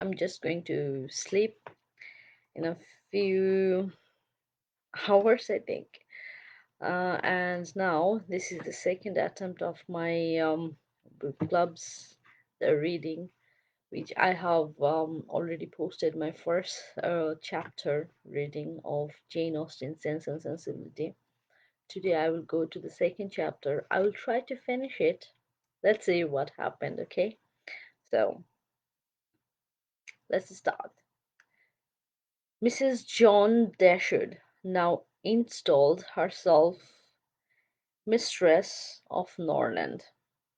I'm just going to sleep in a few hours, I think. And now this is the second attempt of my book clubs, the reading, which I have already posted my first chapter reading of Jane Austen's Sense and Sensibility. Today I will go to the second chapter. I will try to finish it. Let's see what happened, okay? So let's start. Mrs. John Dashwood now installed herself mistress of Norland,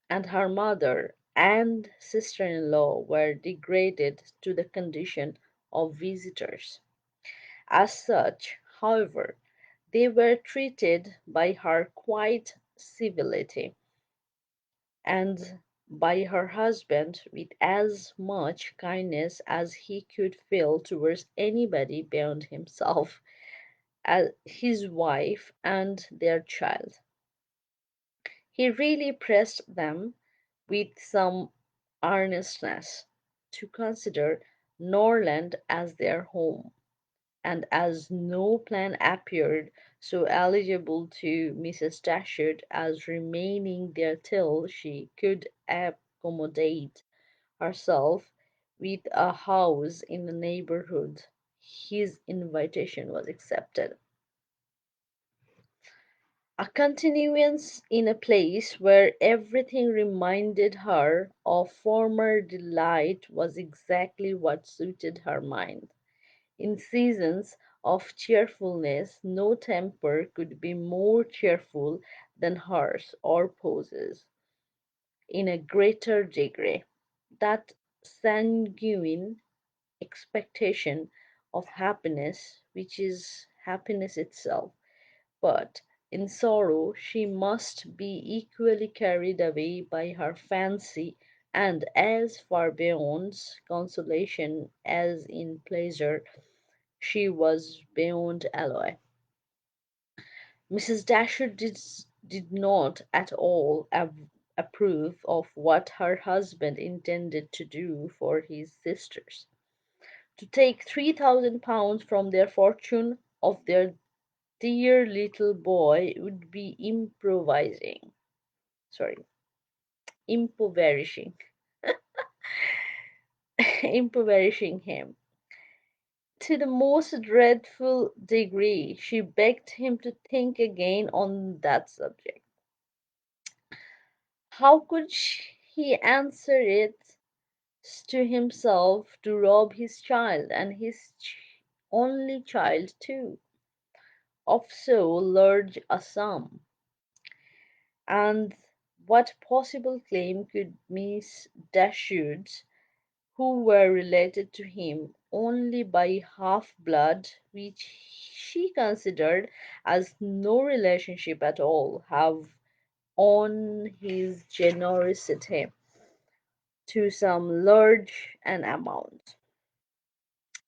and her mother and sister-in-law were degraded to the condition of visitors. As such, however, they were treated by her quite civility, and by her husband with as much kindness as he could feel towards anybody beyond himself, as his wife and their child. He really pressed them with some earnestness to consider Norland as their home, and as no plan appeared so eligible to Mrs. Dashwood as remaining there till she could accommodate herself with a house in the neighborhood, his invitation was accepted. A continuance in a place where everything reminded her of former delight was exactly what suited her mind. In seasons of cheerfulness, no temper could be more cheerful than hers or possess, in a greater degree, that sanguine expectation of happiness which is happiness itself. But in sorrow she must be equally carried away by her fancy, and as far beyond consolation as in pleasure she was beyond alloy. Mrs. Dashwood did not at all approve of what her husband intended to do for his sisters. To take £3,000 from their fortune of their dear little boy would be sorry, impoverishing, impoverishing him to the most dreadful degree. She begged him to think again on that subject. How could he answer it to himself to rob his child, and his only child too, of so large a sum? And what possible claim could Miss Dashwood's, who were related to him only by half blood, which she considered as no relationship at all, have on his generosity to some large an amount?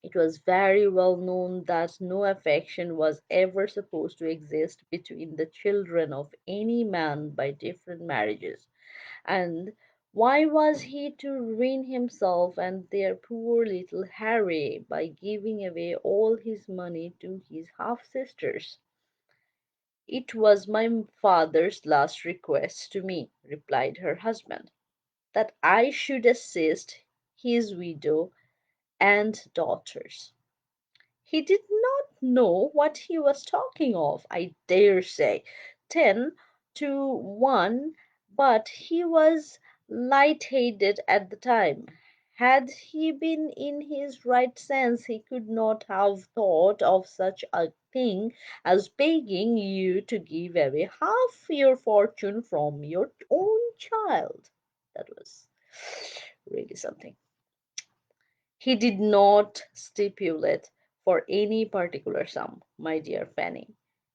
It was very well known that no affection was ever supposed to exist between the children of any man by different marriages, and why was he to ruin himself and their poor little Harry by giving away all his money to his half sisters? It was my father's last request to me, replied her husband, that I should assist his widow and daughters. He did not know what he was talking of, I dare say, 10 to 1, but he was light-headed at the time. Had he been in his right sense, he could not have thought of such a thing as begging you to give away half your fortune from your own child. That was really something. He did not stipulate for any particular sum, my dear Fanny.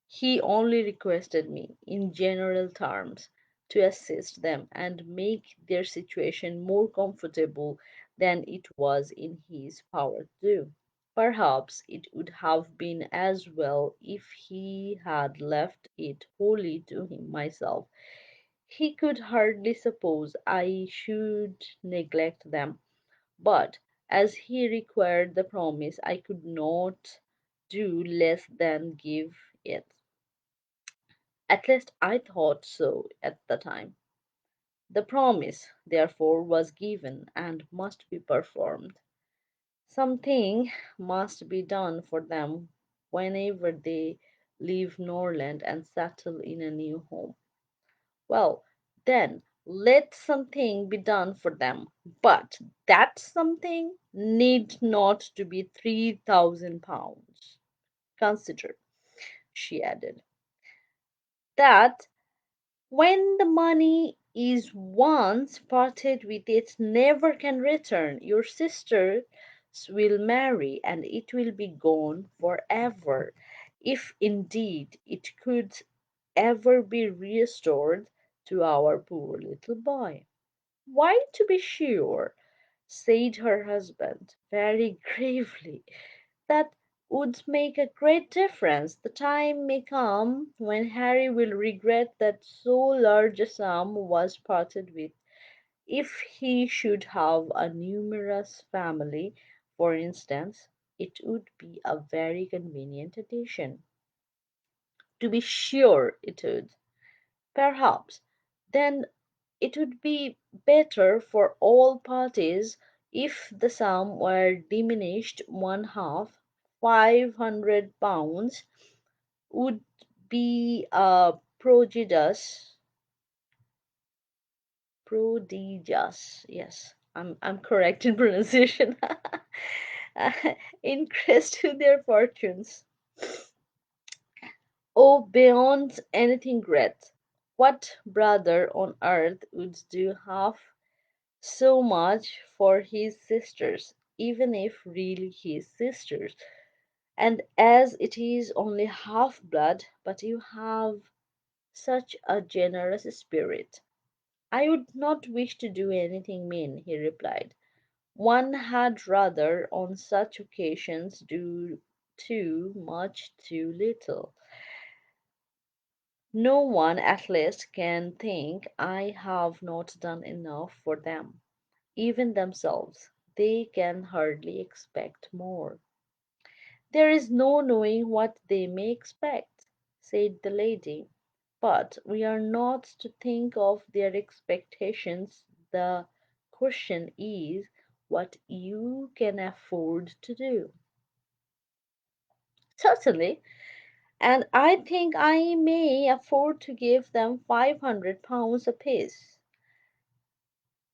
He only requested me, in general terms, to assist them and make their situation more comfortable than it was in his power to do. Perhaps it would have been as well if he had left it wholly to him myself. He could hardly suppose I should neglect them, but As he required the promise, I could not do less than give it. At least I thought so at the time. The promise, therefore, was given and must be performed. Something must be done for them whenever they leave Norland and settle in a new home. Well, then let something be done for them, but that something need not to be £3,000. Consider, she added, that when the money is once parted with, it never can return. Your sisters will marry, and it will be gone forever, if indeed it could ever be restored to our poor little boy. Why, to be sure, said her husband, very gravely, that would make a great difference. The time may come when Harry will regret that so large a sum was parted with. If he should have a numerous family, for instance, it would be a very convenient addition. To be sure it would. Perhaps then it would be better for all parties if the sum were diminished one half. £500 would be a prodigious, yes, I'm correct in pronunciation, uh, increase to their fortunes. Oh, beyond anything great. What brother on earth would do half so much for his sisters, even if really his sisters? And as it is only half blood, but you have such a generous spirit. I would not wish to do anything mean, he replied. One had rather on such occasions do too much too little. No one at least can think I have not done enough for them. Even themselves, they can hardly expect more. There is no knowing what they may expect, said the lady. But we are not to think of their expectations. The question is what you can afford to do. Certainly, and I think I may afford to give them £500 apiece.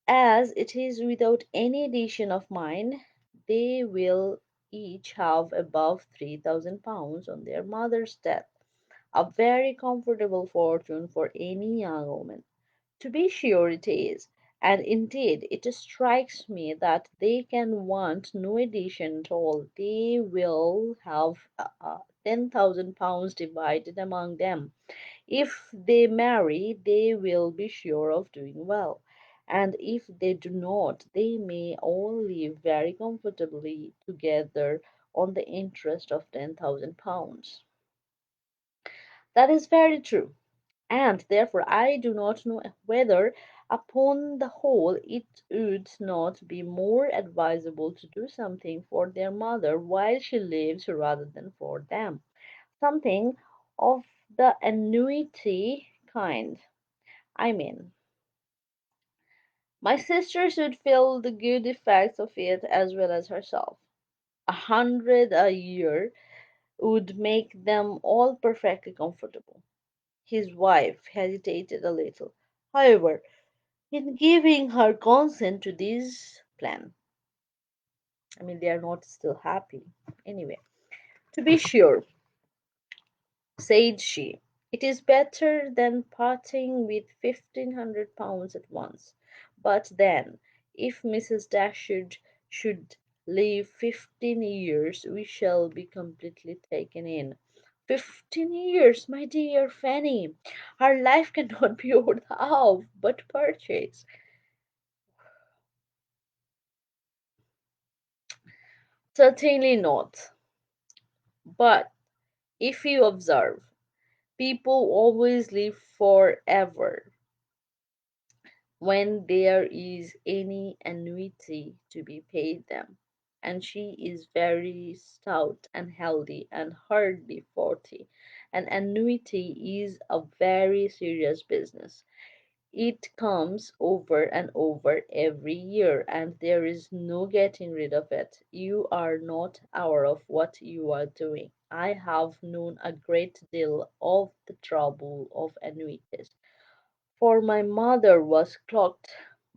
As it is without any addition of mine, they will each have above £3,000 on their mother's death, a very comfortable fortune for any young woman. To be sure it is, and indeed it strikes me that they can want no addition at all. They will have £10,000 divided among them. If they marry, they will be sure of doing well, and if they do not, they may all live very comfortably together on the interest of £10,000. That is very true, and therefore I do not know whether, upon the whole, it would not be more advisable to do something for their mother while she lives rather than for them. Something of the annuity kind, I mean. My sister should feel the good effects of it as well as herself. 100 a year would make them all perfectly comfortable. His wife hesitated a little, however, in giving her consent to this plan. I mean, they are not still happy. Anyway, to be sure, said she, it is better than parting with £1,500 at once. But then, if Mrs. Dashwood should live 15 years, we shall be completely taken in. 15 years, my dear Fanny! Our life cannot be worth half but purchase. Certainly not. But if you observe, people always live forever when there is any annuity to be paid them. and she is very stout and healthy and hardly 40. An annuity is a very serious business. It comes over and over every year, and there is no getting rid of it. You are not aware of what you are doing. I have known a great deal of the trouble of annuities, for my mother was clocked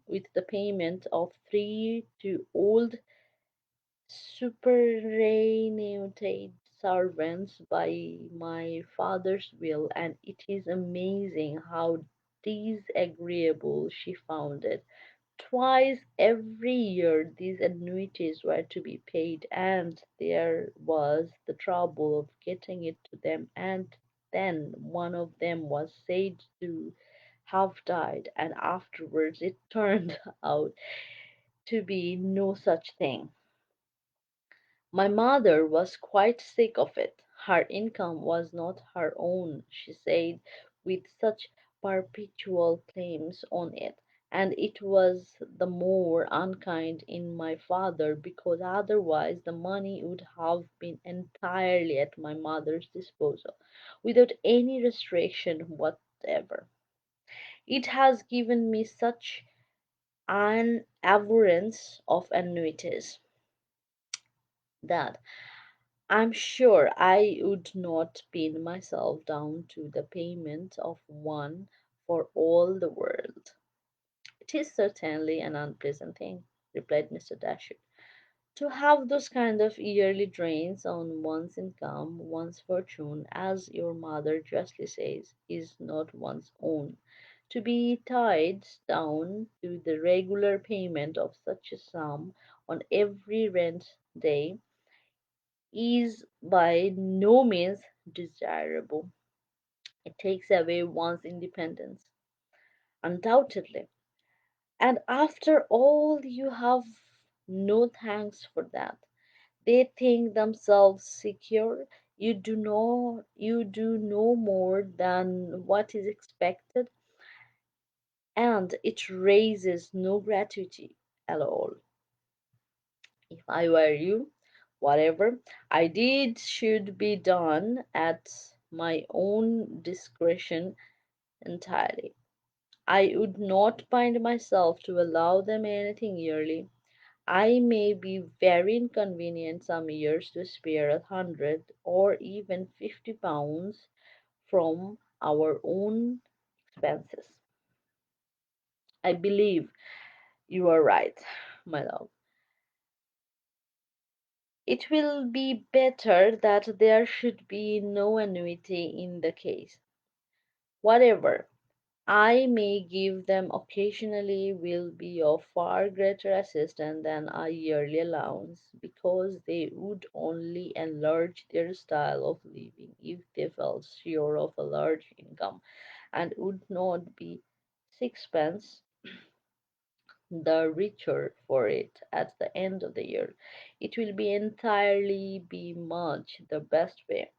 with the payment of three to old superannuated servants by my father's will, and it is amazing how disagreeable she found it. Twice every year these annuities were to be paid, and there was the trouble of getting it to them, and then one of them was said to have died, and afterwards it turned out to be no such thing. My mother was quite sick of it. Her income was not her own, she said, with such perpetual claims on it, and it was the more unkind in my father because otherwise the money would have been entirely at my mother's disposal, without any restriction whatever. It has given me such an abhorrence of annuities that I'm sure I would not pin myself down to the payment of one for all the world. It is certainly an unpleasant thing, replied Mr. Dashwood, to have those kind of yearly drains on one's income. One's fortune, as your mother justly says, is not one's own. To be tied down to the regular payment of such a sum on every rent day is by no means desirable. It takes away one's independence, undoubtedly. And after all, you have no thanks for that. They think themselves secure. You do no more than what is expected, and it raises no gratuity at all. If I were you, whatever I did should be done at my own discretion entirely. I would not bind myself to allow them anything yearly. I may be very inconvenient some years to spare 100 or even £50 from our own expenses. I believe you are right, my love. It will be better that there should be no annuity in the case. Whatever I may give them occasionally will be of far greater assistance than a yearly allowance, because they would only enlarge their style of living if they felt sure of a large income, and would not be sixpence the richer for it at the end of the year. It will be entirely be much the best way.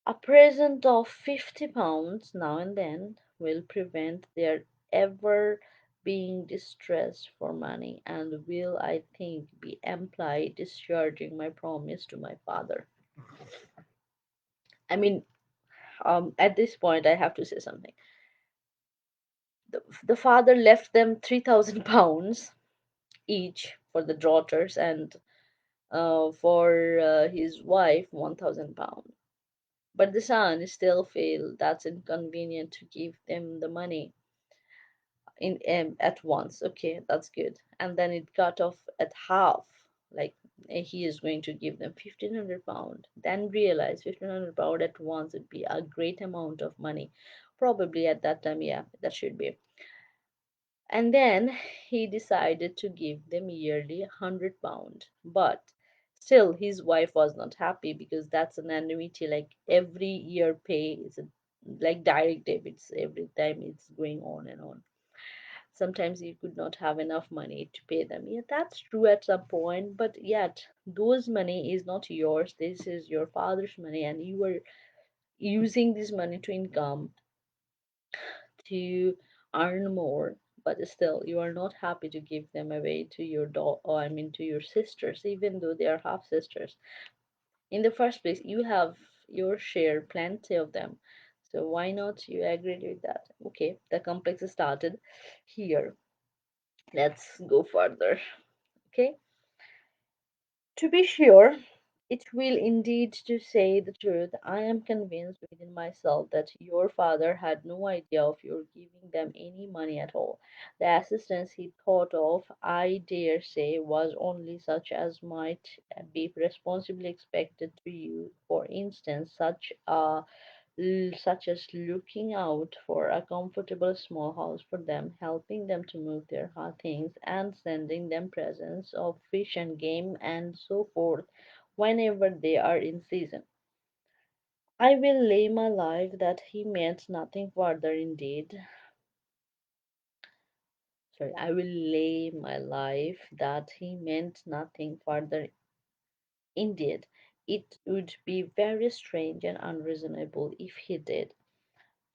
A present of £50 now and then will prevent their ever being distressed for money, and will, I think, be amply discharging my promise to my father. I mean, at this point, I have to say something. The father left them £3,000 each for the daughters, and for his wife £1,000. But the son still feel that's inconvenient to give them the money in at once. Okay, that's good. And then it cut off at half, like he is going to give them £1,500. Then realize £1,500 at once would be a great amount of money. Probably at that time, yeah, that should be. And then he decided to give them yearly £100. But still, his wife was not happy, because that's an annuity, like every year pay is like direct debits every time, it's going on and on. Sometimes you could not have enough money to pay them. Yeah, that's true at some point, but yet those money is not yours. This is your father's money, and you are using this money to income, to earn more. but still you are not happy to give them away to your or I mean to your sisters, even though they are half sisters. In the first place, you have your share, plenty of them. So why not you agree with that? Okay, the complex started here. Let's go further. Okay. To be sure, it will indeed, to say the truth, I am convinced within myself that your father had no idea of your giving them any money at all. The assistance he thought of, I dare say, was only such as might be responsibly expected to you. For instance, such as looking out for a comfortable small house for them, helping them to move their things, and sending them presents of fish and game and so forth whenever they are in season. I will lay my life that he meant nothing further indeed. Sorry, I will lay my life that he meant nothing further indeed. It would be very strange and unreasonable if he did.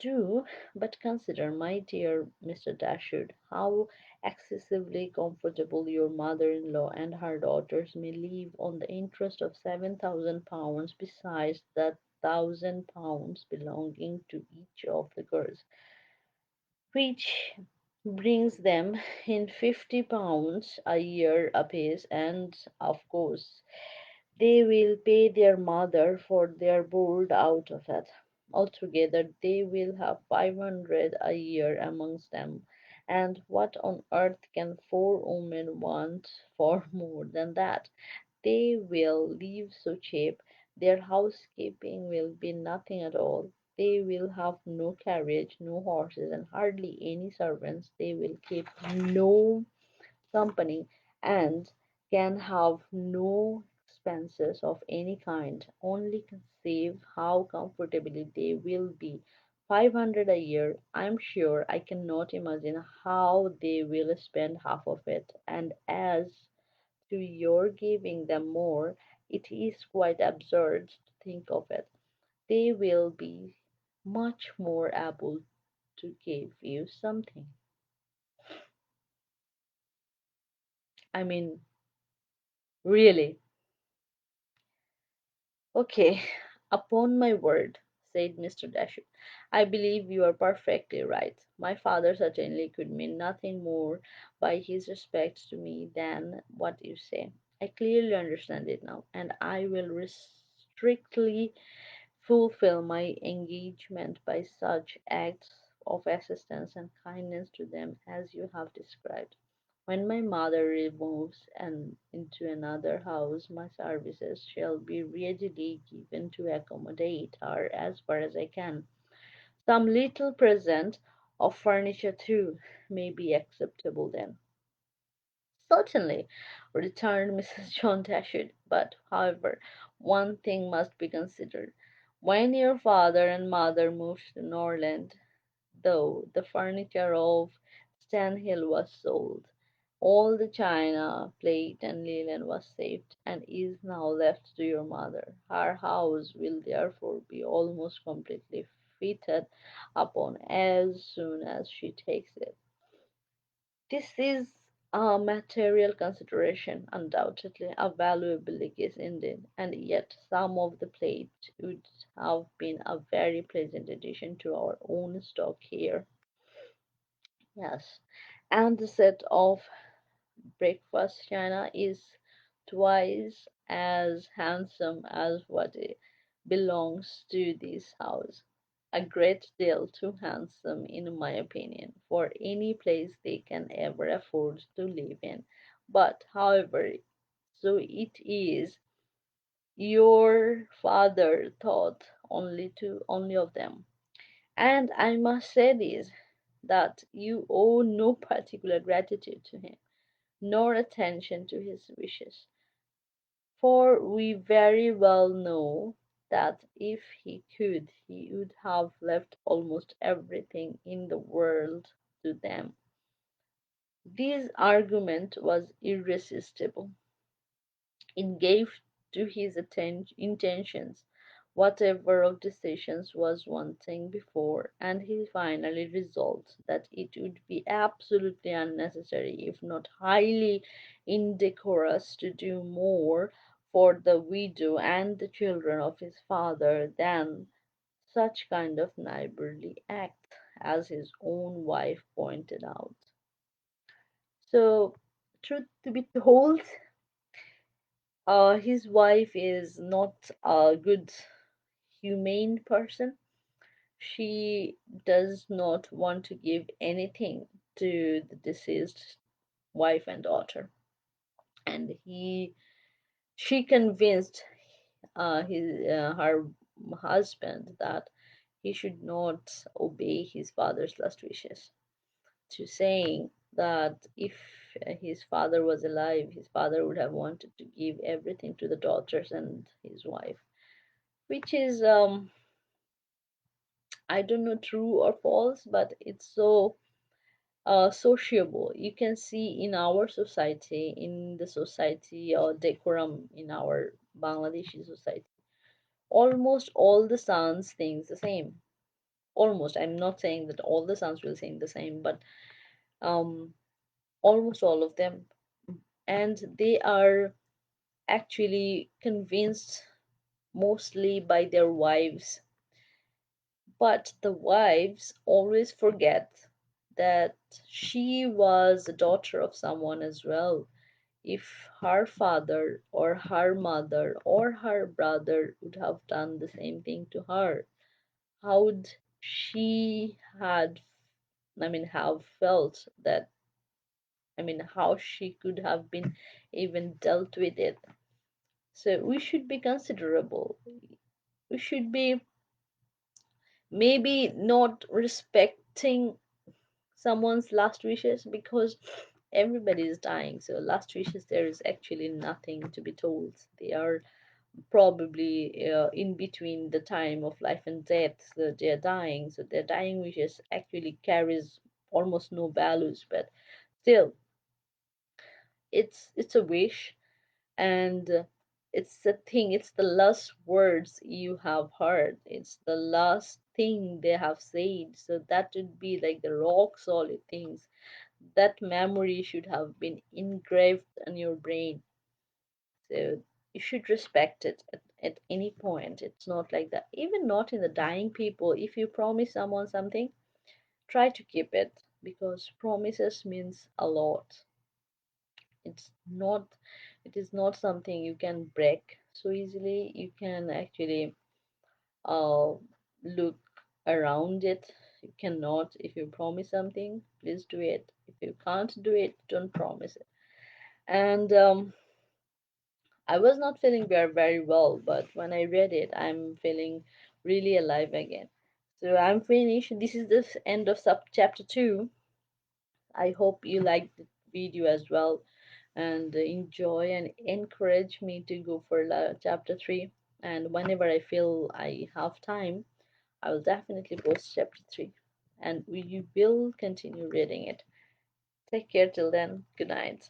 Do but consider, my dear Mr. Dashwood, how excessively comfortable your mother-in-law and her daughters may live on the interest of £7,000, besides the £1,000 belonging to each of the girls, which brings them in £50 a year apiece, and of course they will pay their mother for their board out of it. Altogether, they will have 500 a year amongst them. And what on earth can four women want for more than that? They will live so cheap, their housekeeping will be nothing at all. They will have no carriage, no horses, and hardly any servants. They will keep no company, and can have no expenses of any kind. Only conceive how comfortably they will be. 500 a year, I'm sure I cannot imagine how they will spend half of it. And as to your giving them more, it is quite absurd to think of it. They will be much more able to give you something. I mean, really. Okay, upon my word, said Mr. Dashwood, I believe you are perfectly right. My father certainly could mean nothing more by his respect to me than what you say. I clearly understand it now, and I will strictly fulfill my engagement by such acts of assistance and kindness to them as you have described. When my mother removes into another house, my services shall be readily given to accommodate her as far as I can. Some little present of furniture, too, may be acceptable then. Certainly, returned Mrs. John Dashwood. But, however, one thing must be considered. When your father and mother moved to Norland, though the furniture of Stanhill was sold, all the china, plate, and linen was saved, and is now left to your mother. Her house will therefore be almost completely fitted upon as soon as she takes it. This is a material consideration, undoubtedly a valuable legacy indeed, and yet some of the plate would have been a very pleasant addition to our own stock here. Yes, and the set of breakfast china is twice as handsome as what belongs to this house. A great deal too handsome, in my opinion, for any place they can ever afford to live in. But, however, so it is, your father thought only of them. And I must say this, that you owe no particular gratitude to him, nor attention to his wishes, for we very well know that if he could, he would have left almost everything in the world to them. This argument was irresistible. It gave to his intentions whatever of decisions was one thing before, and he finally resolved that it would be absolutely unnecessary, if not highly indecorous, to do more for the widow and the children of his father than such kind of neighborly act, as his own wife pointed out. So, truth to be told, his wife is not a good, humane person. She does not want to give anything to the deceased wife and daughter, and she convinced his her husband that he should not obey his father's last wishes, to saying that if his father was alive, his father would have wanted to give everything to the daughters and his wife, which is I don't know, true or false, but it's so sociable. You can see in our society, in the society or decorum in our Bangladeshi society, almost all the sons think the same. Almost, I'm not saying that all the sons will think the same, but um, almost all of them, and they are actually convinced mostly by their wives. But the wives always forget that she was a daughter of someone as well. If her father or her mother or her brother would have done the same thing to her, how would she had, I mean, have felt that, I mean, how she could have been even dealt with it. So we should be considerable. We should be maybe not respecting someone's last wishes, because everybody is dying. So last wishes, there is actually nothing to be told. They are probably in between the time of life and death, so they're dying. So their dying wishes actually carries almost no values, but still, it's a wish, and it's the thing, it's the last words you have heard, it's the last thing they have said. So that would be like the rock solid things. That memory should have been engraved in your brain. So you should respect it at any point. It's not like that, even not in the dying people. If you promise someone something, try to keep it, because promises means a lot. It's not, it is not something you can break so easily. You can actually uh look around it. You cannot. If you promise something, please do it. If you can't do it, don't promise it. And I was not feeling very well, but when I read it, I'm feeling really alive again. So I'm finished. This is the end of sub chapter 2. I hope you liked the video as well, and enjoy and encourage me to go for chapter 3. And whenever I feel I have time, I will definitely post chapter 3, and we will continue reading it. Take care till then. Good night.